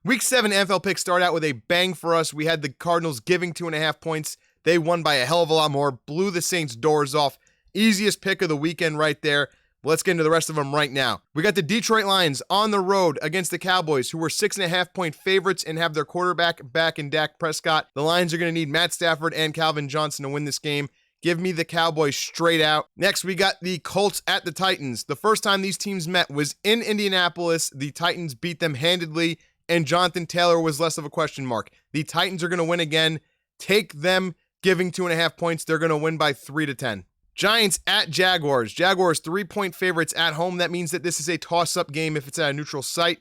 Week 7 NFL picks start out with a bang for us. We had the Cardinals giving 2.5 points. They won by a hell of a lot more, blew the Saints' doors off. Easiest pick of the weekend right there. Let's get into the rest of them right now. We got the Detroit Lions on the road against the Cowboys, who were 6.5-point favorites and have their quarterback back in Dak Prescott. The Lions are going to need Matt Stafford and Calvin Johnson to win this game. Give me the Cowboys straight out. Next, we got the Colts at the Titans. The first time these teams met was in Indianapolis. The Titans beat them handedly, and Jonathan Taylor was less of a question mark. The Titans are going to win again. Take them giving 2.5 points. They're going to win by 3-10. Giants at Jaguars. Jaguars 3-point favorites at home. That means that this is a toss-up game if it's at a neutral site.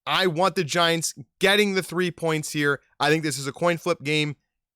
I want the Giants getting the 3 points here. I think this is a coin flip game.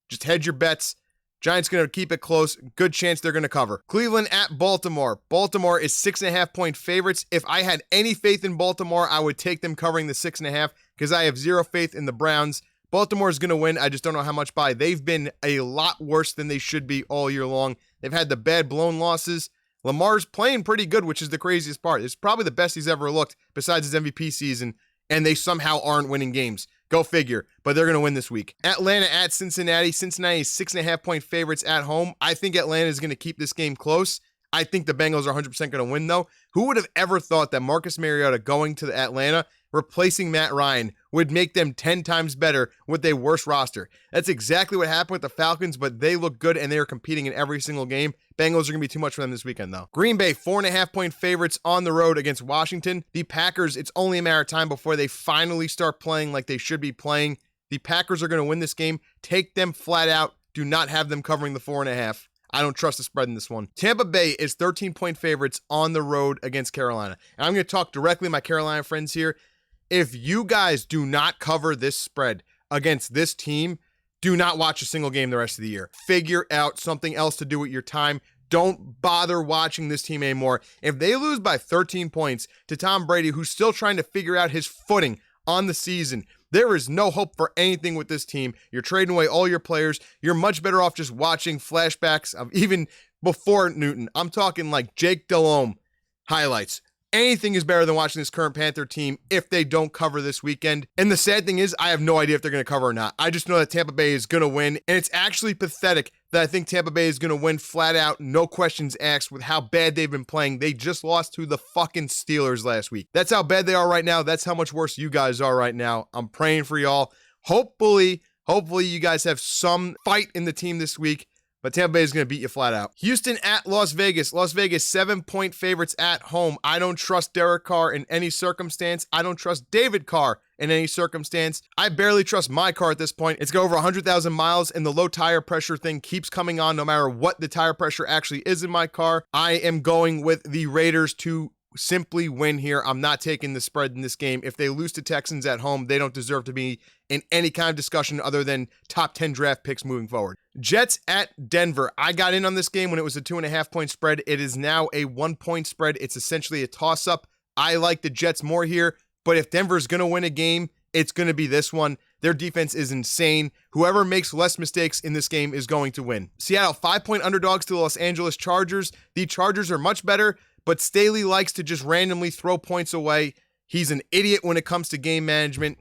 Just hedge your bets. Giants going to keep it close. Good chance they're going to cover. Cleveland at Baltimore. Baltimore is 6.5-point favorites. If I had any faith in Baltimore, I would take them covering the 6.5 because I have zero faith in the Browns. Baltimore is going to win. I just don't know how much by. They've been a lot worse than they should be all year long. They've had the bad blown losses. Lamar's playing pretty good, which is the craziest part. It's probably the best he's ever looked besides his MVP season, and they somehow aren't winning games. Go figure, but they're going to win this week. Atlanta at Cincinnati. Cincinnati is 6.5-point favorites at home. I think Atlanta is going to keep this game close. I think the Bengals are 100% going to win, though. Who would have ever thought that Marcus Mariota going to Atlanta, replacing Matt Ryan, would make them 10 times better with a worse roster? That's exactly what happened with the Falcons, but they look good and they are competing in every single game. Bengals are going to be too much for them this weekend, though. Green Bay, 4.5-point favorites on the road against Washington. The Packers, it's only a matter of time before they finally start playing like they should be playing. The Packers are going to win this game. Take them flat out. Do not have them covering the 4.5. I don't trust the spread in this one. Tampa Bay is 13-point favorites on the road against Carolina. And I'm going to talk directly to my Carolina friends here. If you guys do not cover this spread against this team, do not watch a single game the rest of the year. Figure out something else to do with your time. Don't bother watching this team anymore. If they lose by 13 points to Tom Brady, who's still trying to figure out his footing on the season, there is no hope for anything with this team. You're trading away all your players. You're much better off just watching flashbacks of even before Newton. I'm talking like Jake Delhomme highlights. Anything is better than watching this current Panther team if they don't cover this weekend. And the sad thing is, I have no idea if they're going to cover or not. I just know that Tampa Bay is going to win. And it's actually pathetic that I think Tampa Bay is going to win flat out, no questions asked, with how bad they've been playing. They just lost to the fucking Steelers last week. That's how bad they are right now. That's how much worse you guys are right now. I'm praying for y'all. Hopefully you guys have some fight in the team this week. But Tampa Bay is going to beat you flat out. Houston at Las Vegas. Las Vegas, 7-point favorites at home. I don't trust Derek Carr in any circumstance. I don't trust David Carr in any circumstance. I barely trust my car at this point. It's got over 100,000 miles, and the low tire pressure thing keeps coming on no matter what the tire pressure actually is in my car. I am going with the Raiders to simply win here. I'm not taking the spread in this game. If they lose to Texans at home, they don't deserve to be in any kind of discussion other than top 10 draft picks moving forward. Jets at Denver. I got in on this game when it was a 2.5-point spread. It is now a 1-point spread. It's essentially a toss-up. I like the Jets more here, but if Denver's going to win a game, it's going to be this one. Their defense is insane. Whoever makes less mistakes in this game is going to win. Seattle, 5-point underdogs to the Los Angeles Chargers. The Chargers are much better, but Staley likes to just randomly throw points away. He's an idiot when it comes to game management.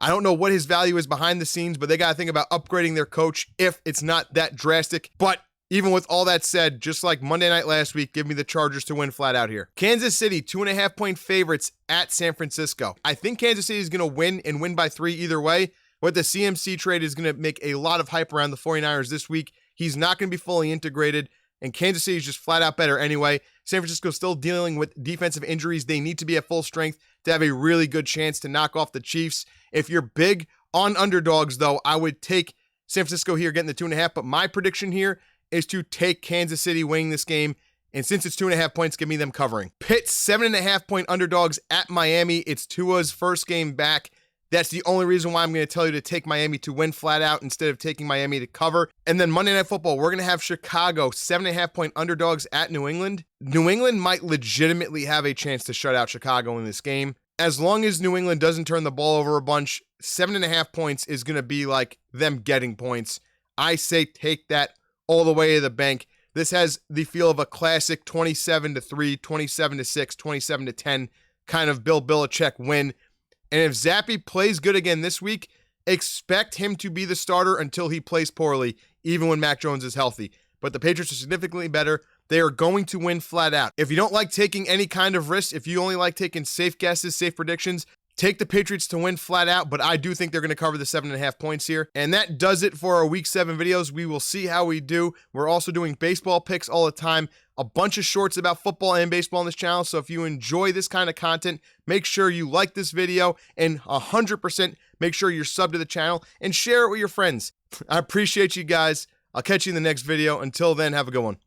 I don't know what his value is behind the scenes, but they got to think about upgrading their coach if it's not that drastic. But even with all that said, just like Monday night last week, give me the Chargers to win flat out here. Kansas City, 2.5-point favorites at San Francisco. I think Kansas City is going to win and win by 3 either way, but the CMC trade is going to make a lot of hype around the 49ers this week. He's not going to be fully integrated, and Kansas City is just flat out better anyway. San Francisco still dealing with defensive injuries. They need to be at full strength to have a really good chance to knock off the Chiefs. If you're big on underdogs, though, I would take San Francisco here getting the 2.5, but my prediction here is to take Kansas City winning this game, and since it's 2.5 points, give me them covering. Pitt, 7.5-point underdogs at Miami. It's Tua's first game back. That's the only reason why I'm going to tell you to take Miami to win flat out instead of taking Miami to cover. And then Monday Night Football, we're going to have Chicago, 7.5-point underdogs at New England. New England might legitimately have a chance to shut out Chicago in this game. As long as New England doesn't turn the ball over a bunch, 7.5 points is going to be like them getting points. I say take that all the way to the bank. This has the feel of a classic 27-3, 27-6, 27-10 kind of Bill Belichick win. And if Zappe plays good again this week, expect him to be the starter until he plays poorly, even when Mac Jones is healthy. But the Patriots are significantly better. They are going to win flat out. If you don't like taking any kind of risk, if you only like taking safe guesses, safe predictions, take the Patriots to win flat out, but I do think they're going to cover the 7.5 points here. And that does it for our Week 7 videos. We will see how we do. We're also doing baseball picks all the time, a bunch of shorts about football and baseball on this channel. So if you enjoy this kind of content, make sure you like this video and 100% make sure you're subbed to the channel and share it with your friends. I appreciate you guys. I'll catch you in the next video. Until then, have a good one.